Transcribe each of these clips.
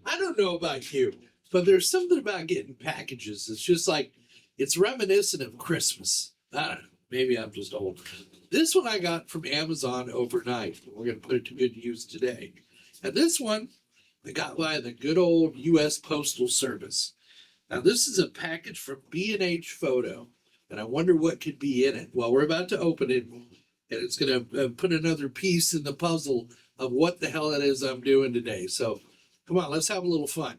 I don't know about you, but there's something about getting packages. It's just like, it's reminiscent of Christmas. I don't know. Maybe I'm just old. This one I got from Amazon overnight. We're going to put it to good use today. And this one I got by the good old U.S. Postal Service. Now, this is a package from B&H Photo, and I wonder what could be in it. Well, we're about to open it, and it's going to put another piece in the puzzle of what the hell it is I'm doing today. So, come on, let's have a little fun.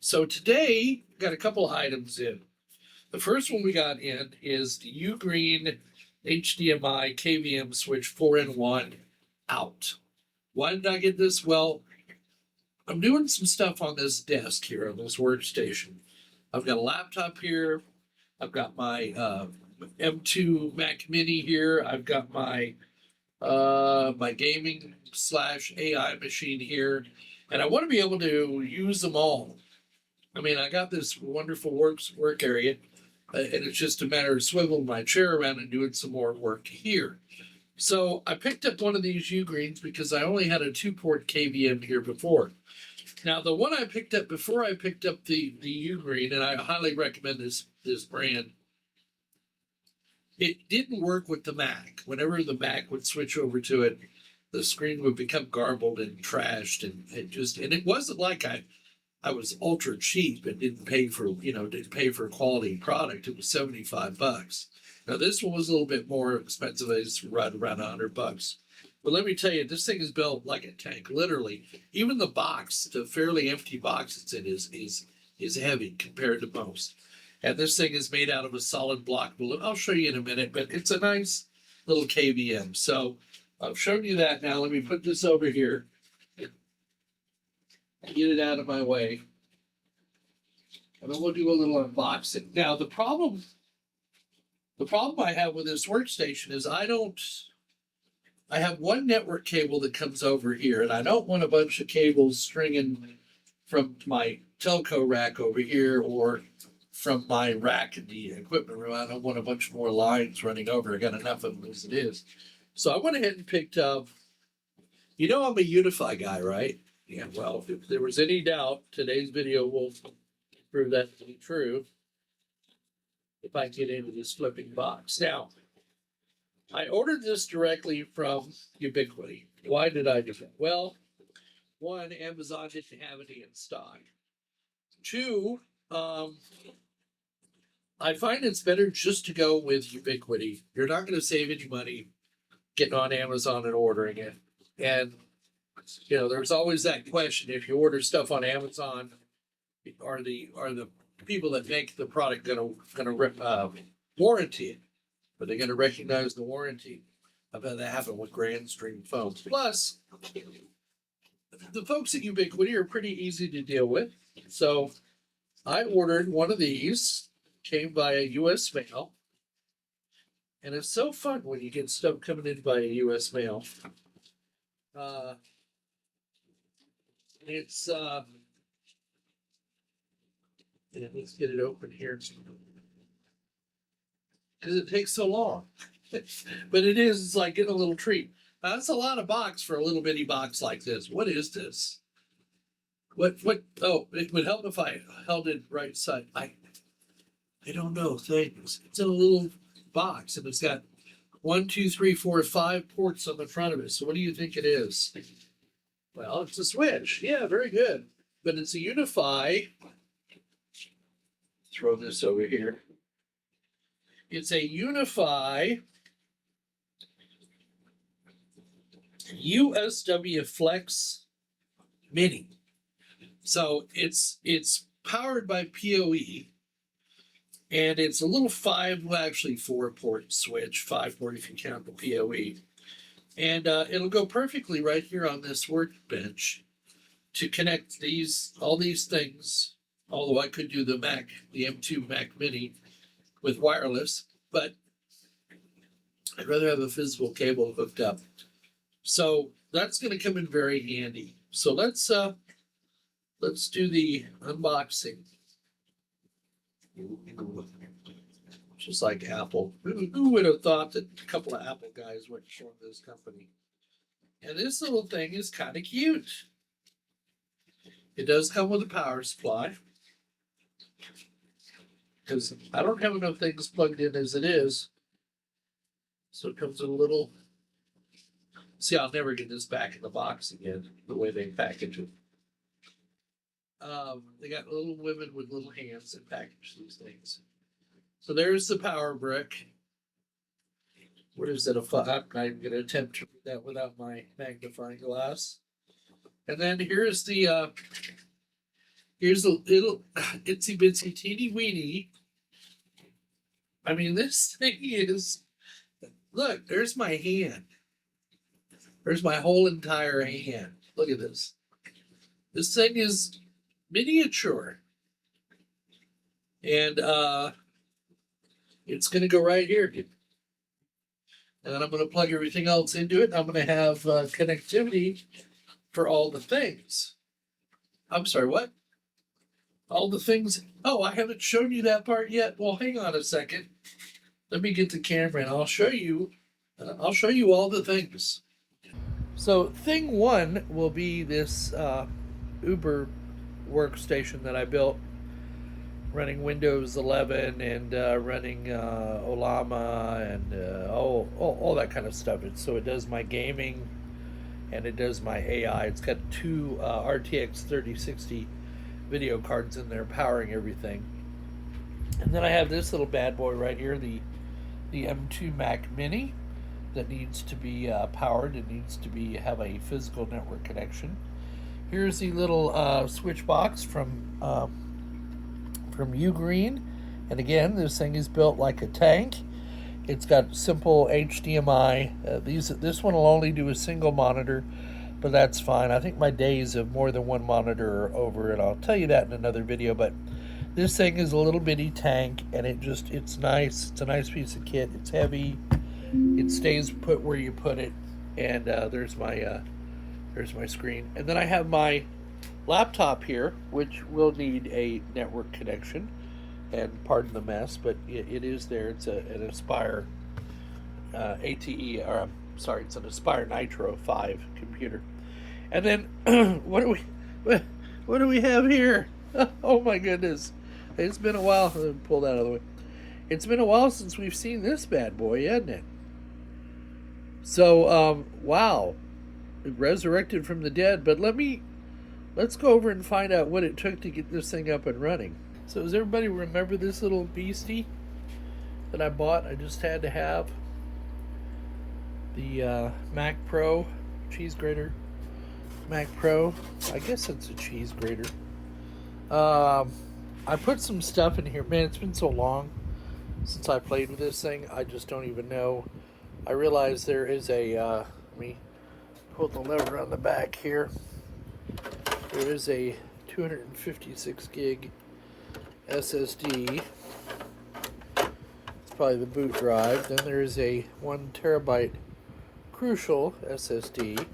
So today, got a couple items in. The first one we got in is the Ugreen HDMI KVM switch 4-in-1 out. Why did I get this? Well, I'm doing some stuff on this desk here, on this workstation. I've got a laptop here. I've got my M2 Mac Mini here. I've got my my gaming / AI machine here. And I want to be able to use them all. I mean, I got this wonderful work area, and it's just a matter of swiveling my chair around and doing some more work here. So I picked up one of these Ugreens because I only had a 2-port KVM here before. Now, the one I picked up before I picked up the Ugreen, and I highly recommend this brand, it didn't work with the Mac. Whenever the Mac would switch over to it, the screen would become garbled and trashed, and it wasn't like I was ultra cheap and didn't pay for a quality product. It was $75. Now this one was a little bit more expensive. It's right around $100. But let me tell you, this thing is built like a tank, literally. Even the box, the fairly empty box it's in, is heavy compared to most. And this thing is made out of a solid block balloon. I'll show you in a minute, but it's a nice little KVM. So I've shown you that now. Let me put this over here. Get it out of my way. And then we'll do a little unboxing. Now, the problem I have with this workstation is I have one network cable that comes over here, and I don't want a bunch of cables stringing from my telco rack over here or from my rack in the equipment room. I don't want a bunch more lines running over. I got enough of them as it is. So I went ahead and picked up, I'm a Unify guy, right? Yeah, well, if there was any doubt, today's video will prove that to be true. If I get into this flipping box. Now, I ordered this directly from Ubiquiti. Why did I do that? Well, one, Amazon didn't have any in stock. Two, I find it's better just to go with Ubiquiti. You're not going to save any money getting on Amazon and ordering it. And there's always that question: if you order stuff on Amazon, are the people that make the product gonna warranty it? Are they gonna recognize the warranty? I've had that happen with Grandstream phones. Plus, the folks at Ubiquiti are pretty easy to deal with. So I ordered one of these, came by a U.S. mail, and it's so fun when you get stuff coming in by a U.S. mail. Let's get it open here because it takes so long. But it's like getting a little treat. Now, that's a lot of box for a little bitty box like this. What is this? What? Oh, it would help if I held it right side. I don't know things. It's in a little box, and it's got 1, 2, 3, 4, 5 ports on the front of it. So what do you think it is? Well, it's a switch. Yeah, very good. But it's a Unify. Throw this over here. It's a Unify USW Flex Mini. So it's powered by PoE, and it's a little 4-port switch, 5-port if you count the PoE. And it'll go perfectly right here on this workbench to connect all these things. Although I could do the M2 Mac Mini with wireless, but I'd rather have a physical cable hooked up. So that's going to come in very handy. So let's let's do the unboxing. Just like Apple. Who would have thought that a couple of Apple guys would form this company? And this little thing is kind of cute. It does come with a power supply, because I don't have enough things plugged in as it is. So it comes with a little. See, I'll never get this back in the box again, the way they package it. They got little women with little hands that package these things. So there's the power brick. What is it? I'm not even going to attempt to read that without my magnifying glass. And then here's the little itsy bitsy teeny weeny. I mean, this thing is, look, there's my hand. There's my whole entire hand. Look at this. This thing is miniature. And it's going to go right here. And then I'm going to plug everything else into it. I'm going to have connectivity for all the things. I'm sorry, what? All the things. Oh, I haven't shown you that part yet. Well, hang on a second. Let me get the camera and I'll show you. I'll show you all the things. So thing one will be this Uber workstation that I built, running Windows 11 and running Olama and all that kind of stuff. So it does my gaming and it does my AI. It's got two RTX 3060 video cards in there powering everything. And then I have this little bad boy right here, the M2 Mac Mini, that needs to be powered. It needs to have a physical network connection. Here's the little switch box from Ugreen, and again, this thing is built like a tank. It's got simple HDMI. This one will only do a single monitor, but that's fine. I think my days of more than one monitor are over, and I'll tell you that in another video. But this thing is a little bitty tank, and it's nice. It's a nice piece of kit. It's heavy. It stays put where you put it, and there's my screen. And then I have my laptop here, which will need a network connection, and pardon the mess, but it is there. It's an Aspire ATE, or it's an Aspire Nitro 5 computer. And then what do we have here? Oh my goodness, it's been a while. Let me pull that out of the way. It's been a while since we've seen this bad boy, hasn't it? So wow, it resurrected from the dead. But let's go over and find out what it took to get this thing up and running. So does everybody remember this little beastie that I bought? I just had to have the Mac Pro, cheese grater Mac Pro. I guess it's a cheese grater. I put some stuff in here. Man, it's been so long since I played with this thing. I just don't even know. I realize there is a, let me pull the lever on the back here. There is a 256 gig SSD. It's probably the boot drive. Then there's a 1 terabyte Crucial SSD.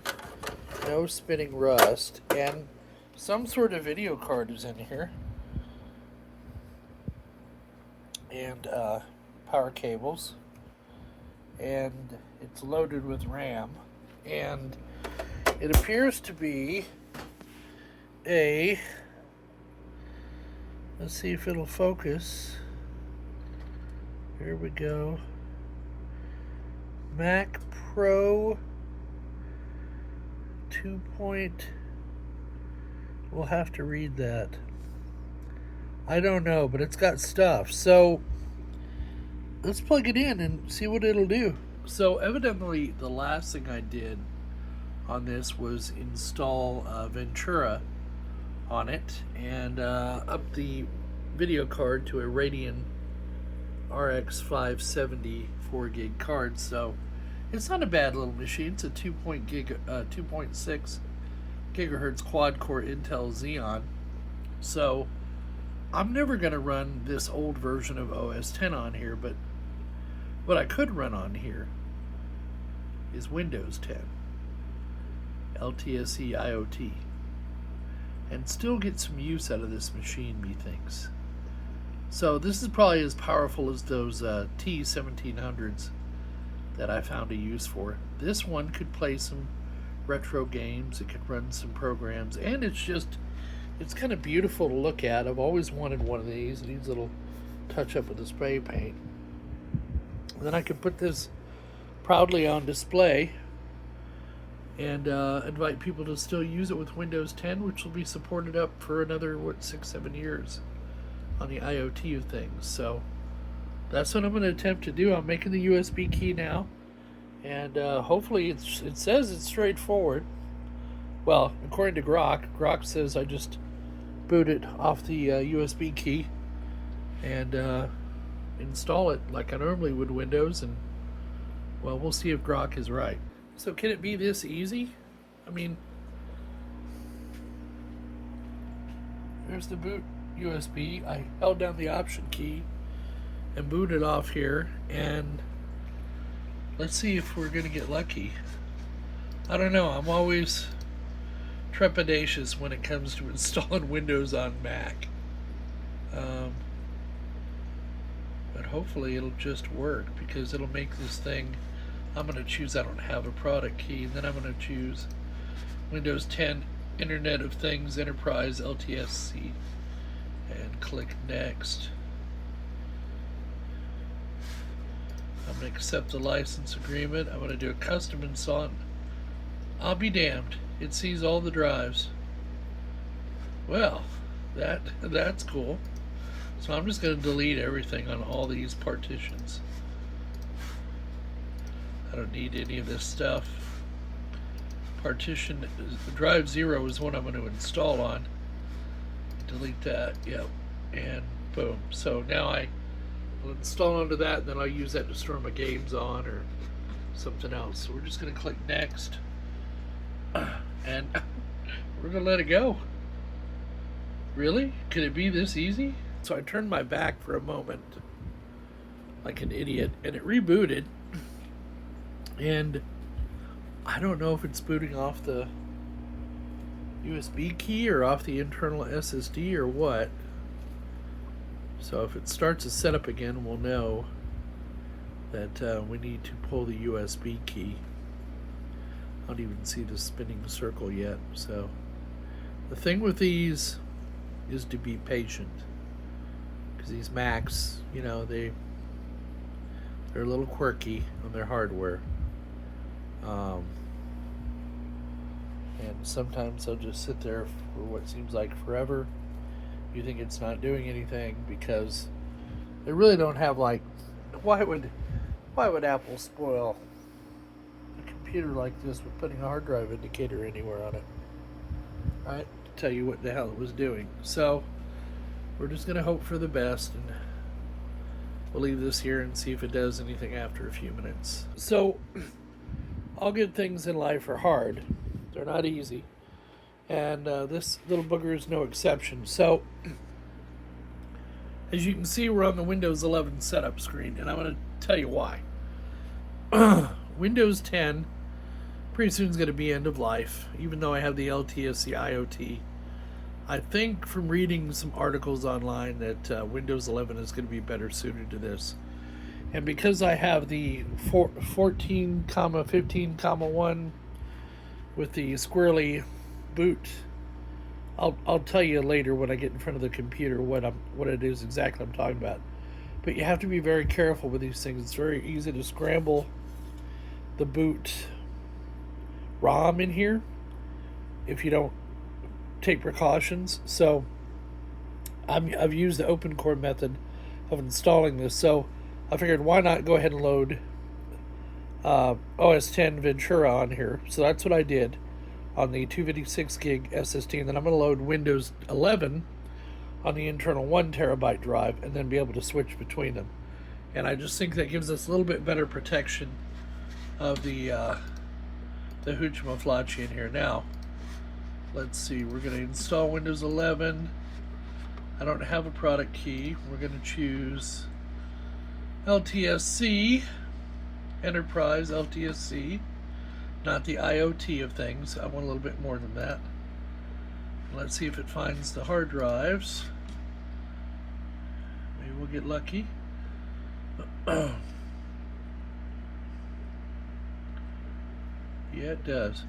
No spinning rust. And some sort of video card is in here. And power cables. And it's loaded with RAM. And it appears to be let's see if it'll focus. Here we go. Mac Pro 2. We'll have to read that. I don't know, but it's got stuff. So let's plug it in and see what it'll do. So evidently the last thing I did on this was install Ventura on it and up the video card to a Radeon RX 570 4 gig card. So it's not a bad little machine. It's a 2.6 gigahertz quad core Intel Xeon. So I'm never going to run this old version of OS 10 on here, but what I could run on here is Windows 10 LTSC IoT. and still get some use out of this machine, methinks. So this is probably as powerful as those T1700s that I found a use for. This one could play some retro games, it could run some programs, and it's kind of beautiful to look at. I've always wanted one of these. It needs a little touch up with the spray paint. And then I could put this proudly on display and invite people to still use it with Windows 10, which will be supported up for another 6-7 years on the IoT of things. So that's what I'm going to attempt to do. I'm making the USB key now, and hopefully it says it's straightforward. Well, according to Grok says I just boot it off the USB key and install it like I normally would Windows, and well, we'll see if Grok is right. So can it be this easy? I mean, there's the boot USB. I held down the option key and booted off here, and let's see if we're gonna get lucky. I don't know, I'm always trepidatious when it comes to installing Windows on Mac. But hopefully it'll just work, because it'll make this thing, I'm going to choose, I don't have a product key, and then I'm going to choose Windows 10 Internet of Things Enterprise LTSC and click Next. I'm going to accept the license agreement. I'm going to do a custom install. I'll be damned, it sees all the drives. Well, that's cool. So I'm just going to delete everything on all these partitions. I don't need any of this stuff. Partition drive 0 is one I'm going to install on. Delete that, yep, and boom. So now I'll install onto that, and then I'll use that to store my games on or something else. So we're just going to click Next, and we're going to let it go. Really? Could it be this easy? So I turned my back for a moment like an idiot, and it rebooted, and I don't know if it's booting off the USB key or off the internal SSD or what. So if it starts to set up again, we'll know that we need to pull the USB key. I don't even see the spinning circle yet. So the thing with these is to be patient, because these Macs, you know, they're a little quirky on their hardware, and sometimes they'll just sit there for what seems like forever. You think it's not doing anything because they really don't have, like, why would Apple spoil a computer like this with putting a hard drive indicator anywhere on it, right, to tell you what the hell it was doing? So we're just going to hope for the best, and we'll leave this here and see if it does anything after a few minutes. So all good things in life are hard. They're not easy. And this little booger is no exception. So as you can see, we're on the Windows 11 setup screen, and I'm going to tell you why. Windows 10 pretty soon is going to be end of life, even though I have the LTSC IoT. I think from reading some articles online that Windows 11 is going to be better suited to this. And because I have the 14, 15, 1 with the squirrely boot, I'll tell you later when I get in front of the computer what it is exactly I'm talking about. But you have to be very careful with these things. It's very easy to scramble the boot ROM in here if you don't take precautions. So I've used the open core method of installing this. So I figured, why not go ahead and load OS 10 Ventura on here. So that's what I did on the 256 gig SSD, and then I'm going to load Windows 11 on the internal 1 terabyte drive, and then be able to switch between them. And I just think that gives us a little bit better protection of the Hoochmaflachi in here. Now, let's see, we're going to install Windows 11. I don't have a product key. We're going to choose LTSC, Enterprise LTSC, not the IoT of things. I want a little bit more than that. Let's see if it finds the hard drives. Maybe we'll get lucky. Yeah, it does.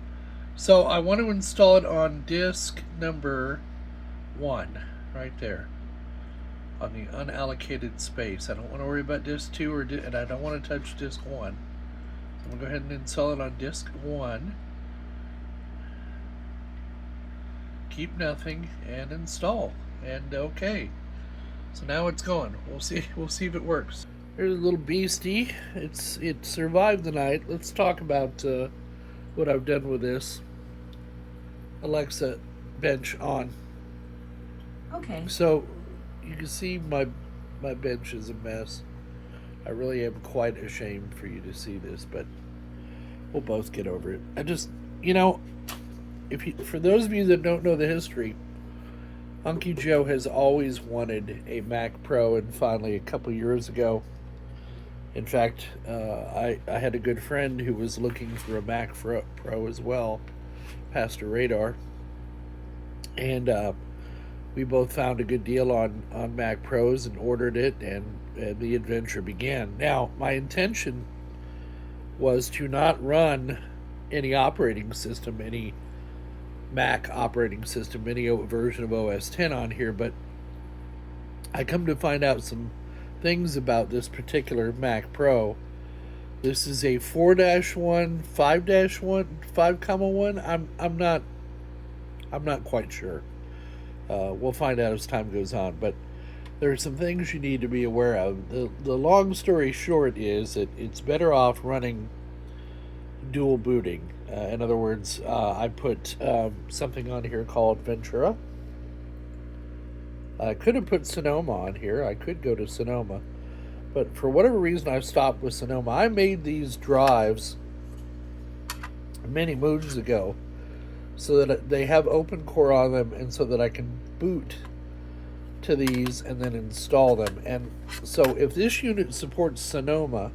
So I want to install it on disk number 1, right there, on the unallocated space. I don't want to worry about disk 2 and I don't want to touch disk 1. So I'm going to go ahead and install it on disk 1. Keep nothing and install, and okay. So now it's going. We'll see if it works. Here's a little beastie. It survived the night. Let's talk about what I've done with this. Alexa, bench on. Okay. So you can see my bench is a mess. I really am quite ashamed for you to see this, but we'll both get over it. I just, for those of you that don't know the history, Unky Joe has always wanted a Mac Pro, and finally a couple years ago, in fact, I had a good friend who was looking for a Mac Pro as well, Pastor Radar, and we both found a good deal on Mac Pros and ordered it, and the adventure began. Now, my intention was to not run any operating system, any Mac operating system, any version of OS X on here, but I come to find out some things about this particular Mac Pro. This is a 4-1, 5-1, 5,1. I'm not quite sure. We'll find out as time goes on, but there are some things you need to be aware of. The long story short is that it's better off running dual booting. In other words, I put something on here called Ventura. I could have put Sonoma on here. I could go to Sonoma. But for whatever reason, I've stopped with Sonoma. I made these drives many moons ago so that they have open core on them, and so that I can boot to these and then install them. And so if this unit supports Sonoma,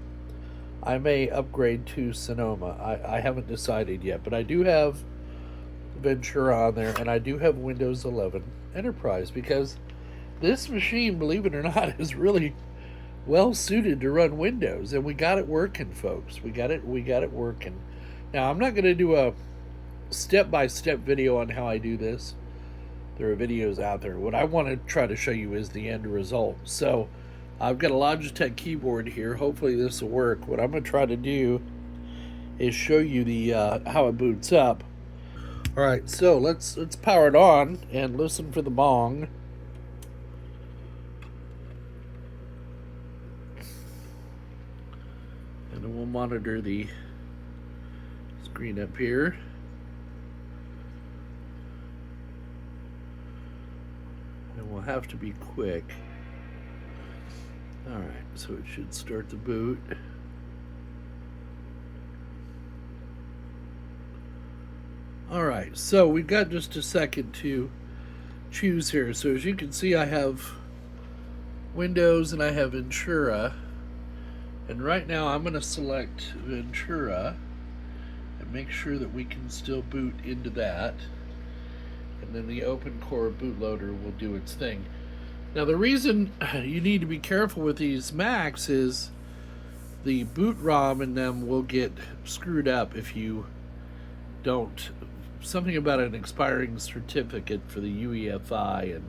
I may upgrade to Sonoma. I haven't decided yet, but I do have Ventura on there, and I do have Windows 11 Enterprise, because this machine, believe it or not, is really well suited to run Windows, and we got it working, folks. We got it working. Now, I'm not going to do a step-by-step video on how I do this. There are videos out there. What I want to try to show you is the end result. So I've got a Logitech keyboard here. Hopefully this will work. What I'm going to try to do is show you the how it boots up. All right, so let's power it on and listen for the bong. And then we'll monitor the screen up here. And we'll have to be quick. Alright, so it should start the boot. Alright, so we've got just a second to choose here. So as you can see, I have Windows and I have Ventura. And right now I'm going to select Ventura and make sure that we can still boot into that. And then the open core bootloader will do its thing. Now, the reason you need to be careful with these Macs is the boot ROM in them will get screwed up if you don't. Something about an expiring certificate for the UEFI, and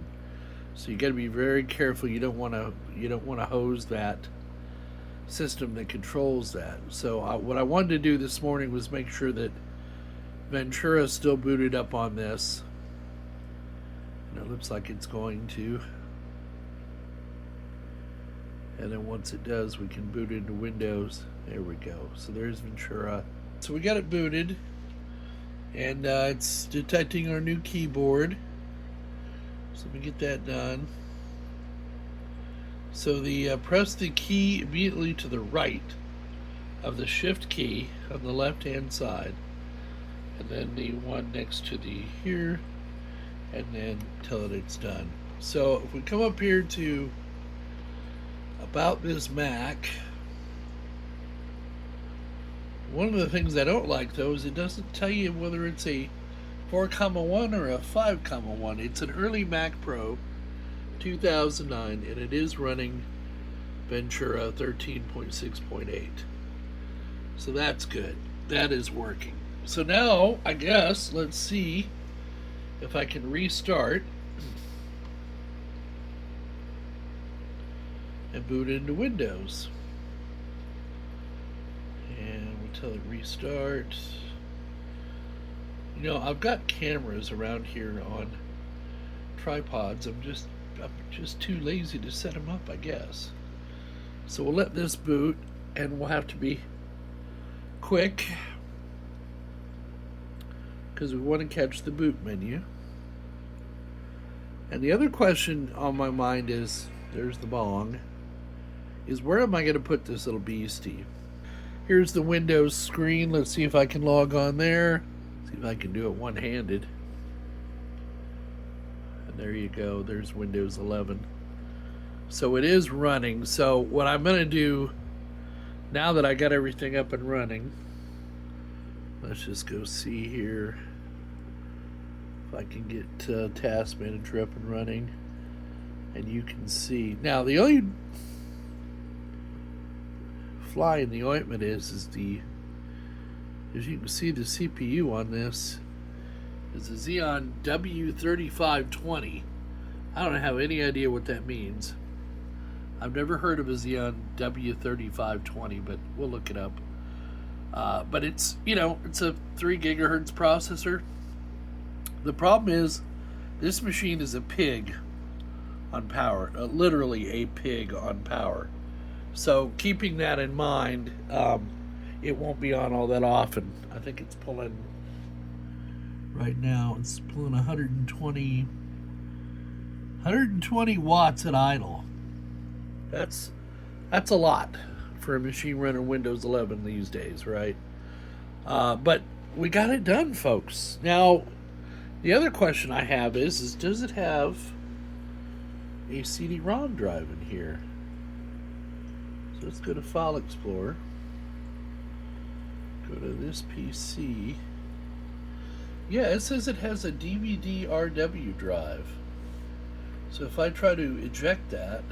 so you got to be very careful. You don't want to hose that system that controls that. So what I wanted to do this morning was make sure that Ventura is still booted up on this. And it looks like it's going to. And then once it does, we can boot into Windows. There we go. So there's Ventura. So we got it booted, and it's detecting our new keyboard. So let me get that done. So the press the key immediately to the right of the Shift key on the left-hand side, and then the one next to the here, and then tell it it's done. So if we come up here to About This Mac, one of the things I don't like though is it doesn't tell you whether it's a 4,1 or a 5,1. It's an early Mac Pro, 2009, and it is running Ventura 13.6.8. So that's good. That is working. So now, I guess, let's see if I can restart and boot into Windows. And we'll tell it restart. You know, I've got cameras around here on tripods. I'm just too lazy to set them up, I guess. So we'll let this boot, and we'll have to be quick because we want to catch the boot menu. And the other question on my mind is, there's the bong, is where am I going to put this little beastie? Here's the Windows screen. Let's see if I can log on there. See if I can do it one-handed. And there you go. There's Windows 11. So it is running. So what I'm going to do, now that I got everything up and running, let's just go see here if I can get Task Manager up and running. And you can see. Now, the only fly in the ointment is the, as you can see, the CPU on this is a Xeon W3520. I don't have any idea what that means. I've never heard of a Xeon W3520, but we'll look it up. But it's, you know, it's a 3 gigahertz processor. The problem is this machine is a pig on power, literally a pig on power. So keeping that in mind, it won't be on all that often. I think it's pulling, right now, it's pulling 120 watts at idle. That's a lot for a machine running Windows 11 these days, right? But we got it done, folks. Now, the other question I have is does it have a CD-ROM drive in here? So let's go to File Explorer. Go to this PC. Yeah, it says it has a DVD RW drive. So if I try to eject that,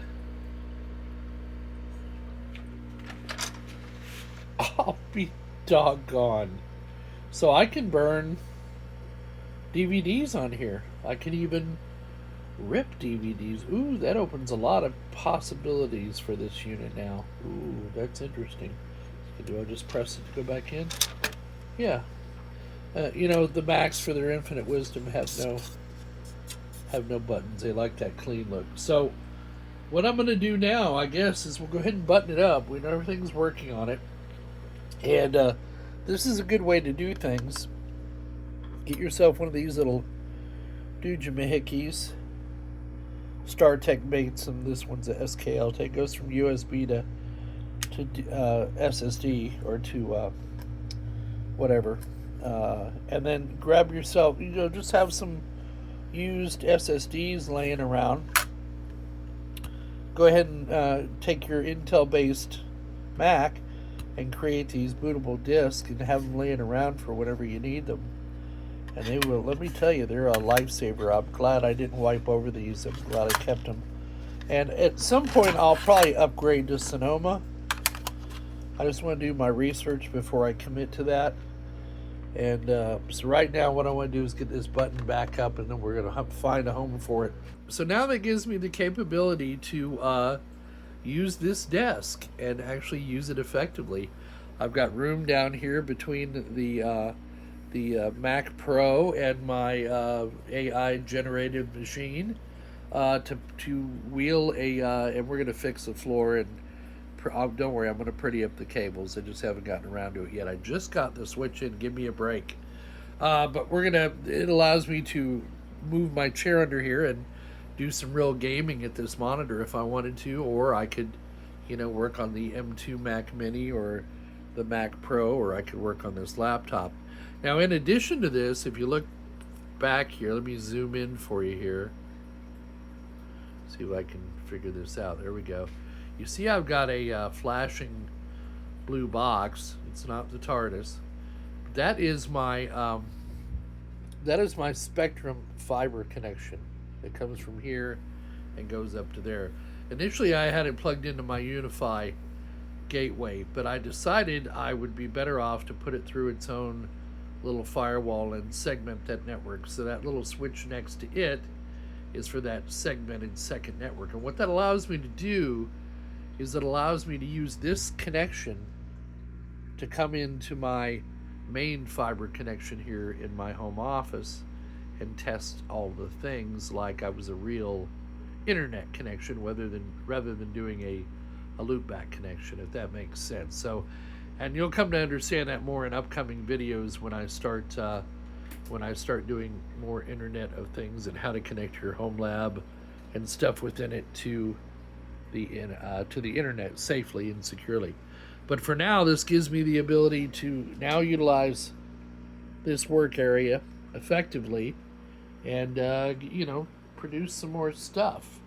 I'll be doggone. So I can burn DVDs on here. I can even rip DVDs. Ooh, that opens a lot of possibilities for this unit now. Ooh, that's interesting. Do I just press it to go back in? Yeah. You know, the Macs, for their infinite wisdom, have no buttons. They like that clean look. So what I'm going to do now, I guess, is we'll go ahead and button it up. We know everything's working on it. And this is a good way to do things. Get yourself one of these little doojamahickeys. StarTech made some. This one's a SKL. It goes from USB to SSD or to whatever. And then grab yourself, you know, just have some used SSDs laying around. Go ahead and take your Intel-based Mac and create these bootable disks and have them laying around for whenever you need them. And they will, let me tell you, they're a lifesaver. I'm glad I didn't wipe over these. I'm glad I kept them. And at some point, I'll probably upgrade to Sonoma. I just want to do my research before I commit to that. And so right now, what I want to do is get this button back up, and then we're going to find a home for it. So now that gives me the capability to use this desk and actually use it effectively. I've got room down here between the Mac Pro and my AI generated machine to wheel and we're going to fix the floor, and don't worry, I'm going to pretty up the cables. I just haven't gotten around to it yet. I just got the switch in. Give me a break. But it allows me to move my chair under here and do some real gaming at this monitor if I wanted to, or I could, you know, work on the M2 Mac Mini or the Mac Pro, or I could work on this laptop. Now, in addition to this, if you look back here, let me zoom in for you here. See if I can figure this out. There we go. You see I've got a flashing blue box. It's not the TARDIS. That is my that is my Spectrum fiber connection. It comes from here and goes up to there. Initially, I had it plugged into my Unify gateway, but I decided I would be better off to put it through its own little firewall and segment that network. So that little switch next to it is for that segmented second network. And what that allows me to do is it allows me to use this connection to come into my main fiber connection here in my home office and test all the things like I was a real internet connection rather than doing a loopback connection, if that makes sense. So, and you'll come to understand that more in upcoming videos when I start doing more Internet of Things and how to connect your home lab and stuff within it to the internet safely and securely. But for now, this gives me the ability to now utilize this work area effectively and produce some more stuff.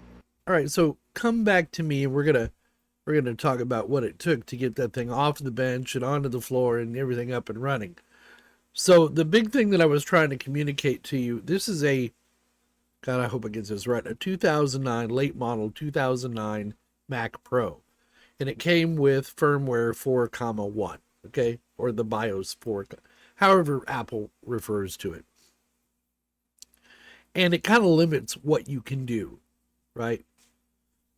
All right, so come back to me, and we're gonna talk about what it took to get that thing off the bench and onto the floor and everything up and running. So the big thing that I was trying to communicate to you, this is God, I hope I get this right, a 2009, late model 2009 Mac Pro. And it came with firmware 4,1, okay? Or the BIOS 4, however Apple refers to it. And it kind of limits what you can do, right?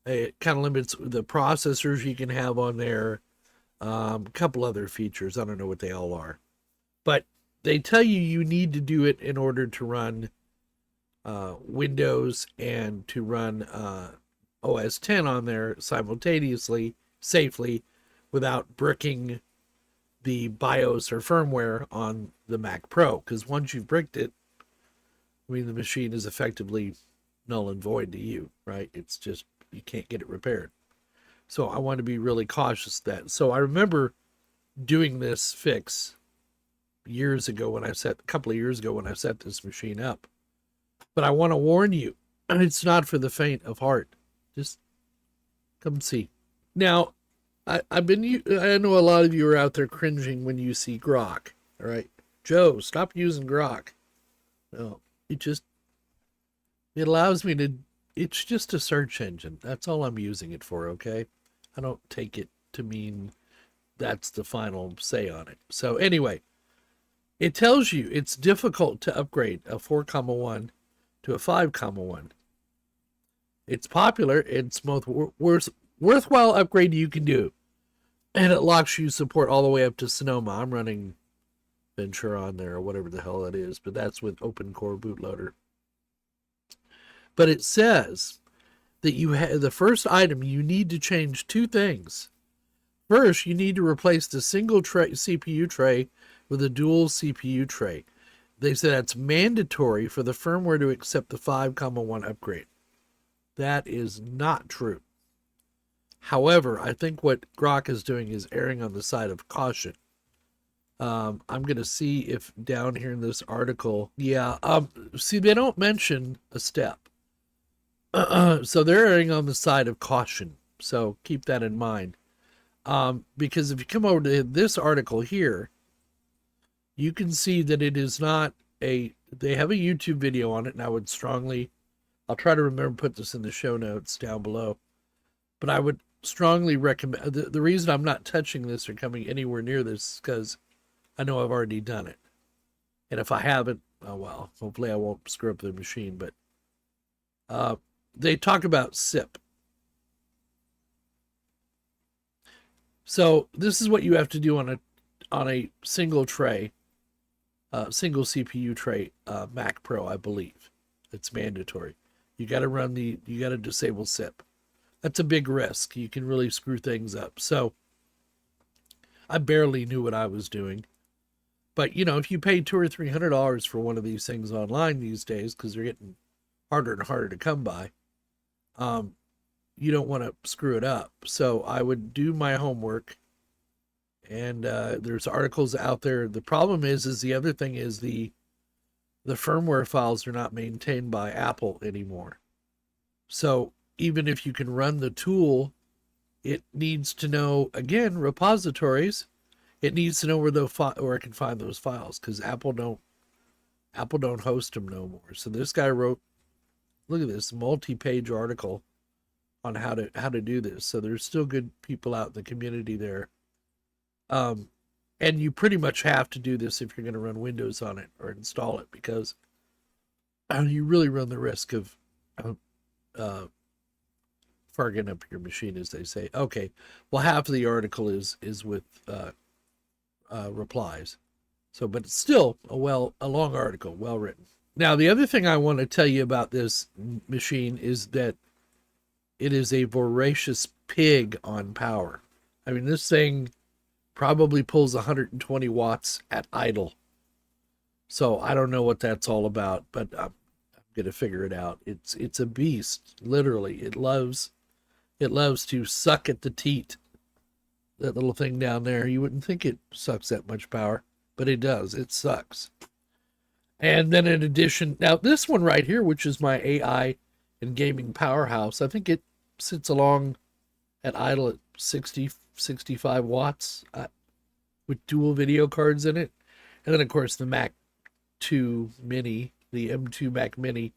It kind of limits the processors you can have on there, a couple other features. I don't know what they all are. But they tell you need to do it in order to run Windows and to run OS 10 on there simultaneously, safely, without bricking the BIOS or firmware on the Mac Pro. Because once you've bricked it, I mean, the machine is effectively null and void to you, right? It's just, you can't get it repaired. So I want to be really cautious of that. So I remember doing this fix a couple of years ago when I set this machine up. But I want to warn you, it's not for the faint of heart. Just come see. Now, I know a lot of you are out there cringing when you see Grok. All right, Joe, stop using Grok. No, it allows me to. It's just a search engine. That's all I'm using it for. Okay, I don't take it to mean that's the final say on it. So anyway, it tells you it's difficult to upgrade a 4,1 to a 5,1. It's popular. It's most worthwhile upgrade you can do. And it locks you support all the way up to Sonoma. I'm running Ventura on there or whatever the hell that is, but that's with OpenCore bootloader. But it says that the first item, you need to change two things. First, you need to replace the single CPU tray with a dual CPU tray. They say that's mandatory for the firmware to accept the 5,1 upgrade. That is not true. However, I think what Grok is doing is erring on the side of caution. I'm going to see if down here in this article, see, they don't mention a step. So they're erring on the side of caution. So keep that in mind. Because if you come over to this article here, you can see that it is not they have a YouTube video on it, and I'll try to remember to put this in the show notes down below. But I would strongly recommend, the reason I'm not touching this or coming anywhere near this is because I know I've already done it. And if I haven't, oh well, hopefully I won't screw up the machine. But they talk about SIP. So this is what you have to do on a single tray, single CPU tray Mac Pro, I believe. It's mandatory. You got to disable SIP. That's a big risk. You can really screw things up. So I barely knew what I was doing. But, if you pay $200 or $300 for one of these things online these days, because they're getting harder and harder to come by, you don't want to screw it up. So I would do my homework. And there's articles out there. The problem is the other thing is the firmware files are not maintained by Apple anymore. So even if you can run the tool, it needs to know, again, repositories. It needs to know where it can find those files, because Apple Apple don't host them no more. So this guy wrote, look at this multi-page article on how to do this. So there's still good people out in the community there. And you pretty much have to do this if you're going to run Windows on it or install it, because you really run the risk of farting up your machine, as they say. Okay, well, half of the article is with replies. So, but it's still a long article, well written. Now, the other thing I want to tell you about this machine is that it is a voracious pig on power. I mean, this thing probably pulls 120 watts at idle. So I don't know what that's all about, but I'm going to figure it out. It's a beast, literally. It loves to suck at the teat. That little thing down there, you wouldn't think it sucks that much power, but it does. It sucks. And then in addition, now this one right here, which is my AI and gaming powerhouse, I think it sits along at idle at 60, 65 watts with dual video cards in it. And then, of course, the Mac 2 Mini, the M2 Mac Mini,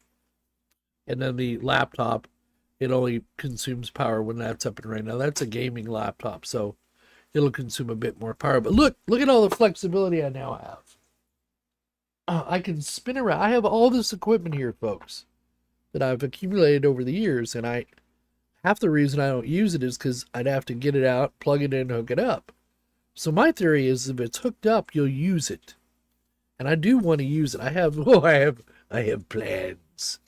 and then the laptop, it only consumes power when that's up and running. Now, that's a gaming laptop, so it'll consume a bit more power. But look at all the flexibility I now have. I can spin around. I have all this equipment here, folks, that I've accumulated over the years, and half the reason I don't use it is because I'd have to get it out, plug it in, hook it up. So my theory is if it's hooked up, you'll use it. And I do want to use it. I have plans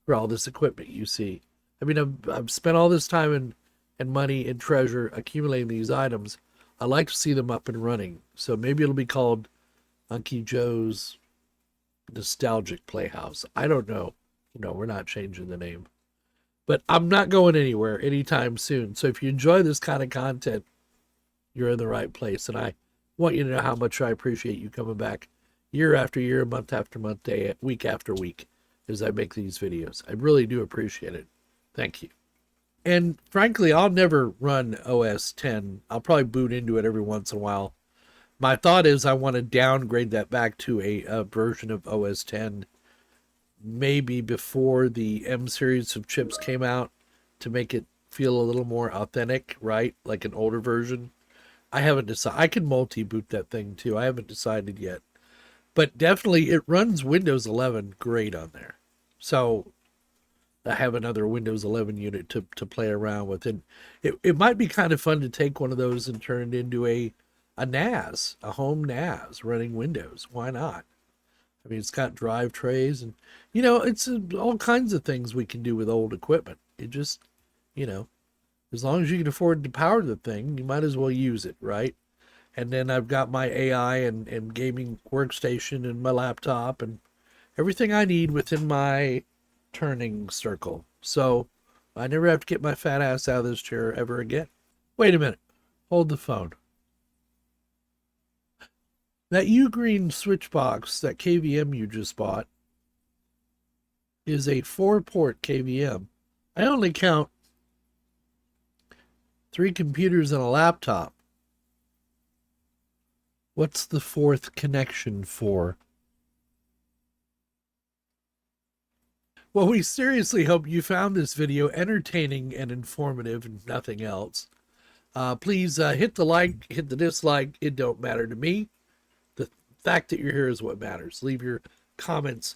for all this equipment you see. I mean, I've spent all this time and money and treasure accumulating these items. I like to see them up and running. So maybe it'll be called Uncle Joe's Nostalgic Playhouse. I don't know. We're not changing the name. But I'm not going anywhere anytime soon. So if you enjoy this kind of content, you're in the right place. And I want you to know how much I appreciate you coming back year after year, month after month, week after week, as I make these videos. I really do appreciate it. Thank you. And frankly, I'll never run OS 10. I'll probably boot into it every once in a while. My thought is I want to downgrade that back to a version of OS 10 maybe before the M series of chips came out, to make it feel a little more authentic, right? Like an older version. I haven't decided. I can multi-boot that thing too. I haven't decided yet. But definitely it runs Windows 11 great on there. So I have another Windows 11 unit to play around with. And it might be kind of fun to take one of those and turn it into a NAS, a home NAS running Windows. Why not? I mean, it's got drive trays and, it's all kinds of things we can do with old equipment. It just, as long as you can afford to power the thing, you might as well use it, right? And then I've got my AI and gaming workstation and my laptop and everything I need within my turning circle. So I never have to get my fat ass out of this chair ever again. Wait a minute. Hold the phone. That Ugreen switch box, that KVM you just bought, is a 4-port KVM. I only count 3 computers and a laptop. What's the 4th connection for? Well, we seriously hope you found this video entertaining and informative and nothing else. Please hit the like, hit the dislike. It don't matter to me. The fact that you're here is what matters. Leave your comments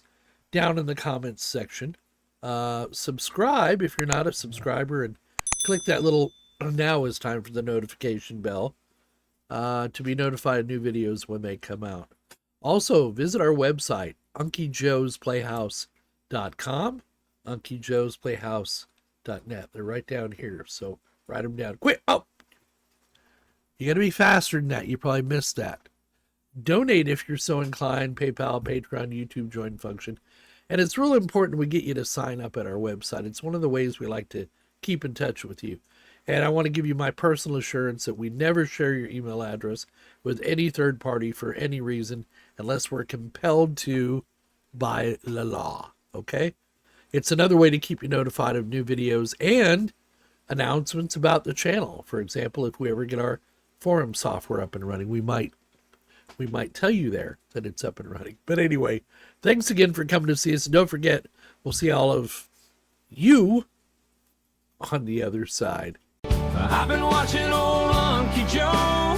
down in the comments section. Subscribe if you're not a subscriber, and click that little now is time for the notification bell to be notified of new videos when they come out. Also, visit our website, UncleJoesPlayhouse.com, UncleJoesPlayhouse.net. They're right down here, so write them down. Quick! Oh! You got to be faster than that. You probably missed that. Donate if you're so inclined. PayPal, Patreon, YouTube join function. And it's real important we get you to sign up at our website. It's one of the ways we like to keep in touch with you. And I want to give you my personal assurance that we never share your email address with any third party for any reason unless we're compelled to by the law. Okay? It's another way to keep you notified of new videos and announcements about the channel. For example, if we ever get our forum software up and running, we might we might tell you there that it's up and running. But anyway, thanks again for coming to see us. And don't forget, we'll see all of you on the other side. I've been watching old Unky Joe.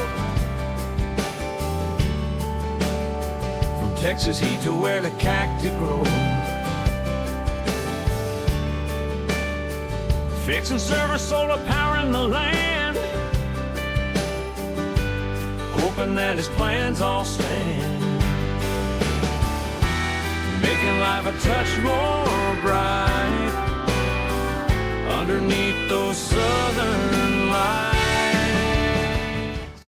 From Texas heat to where the cacti grow. Fixing server solar power in the land. Hoping that his plans all stand. Making life a touch more bright underneath those southern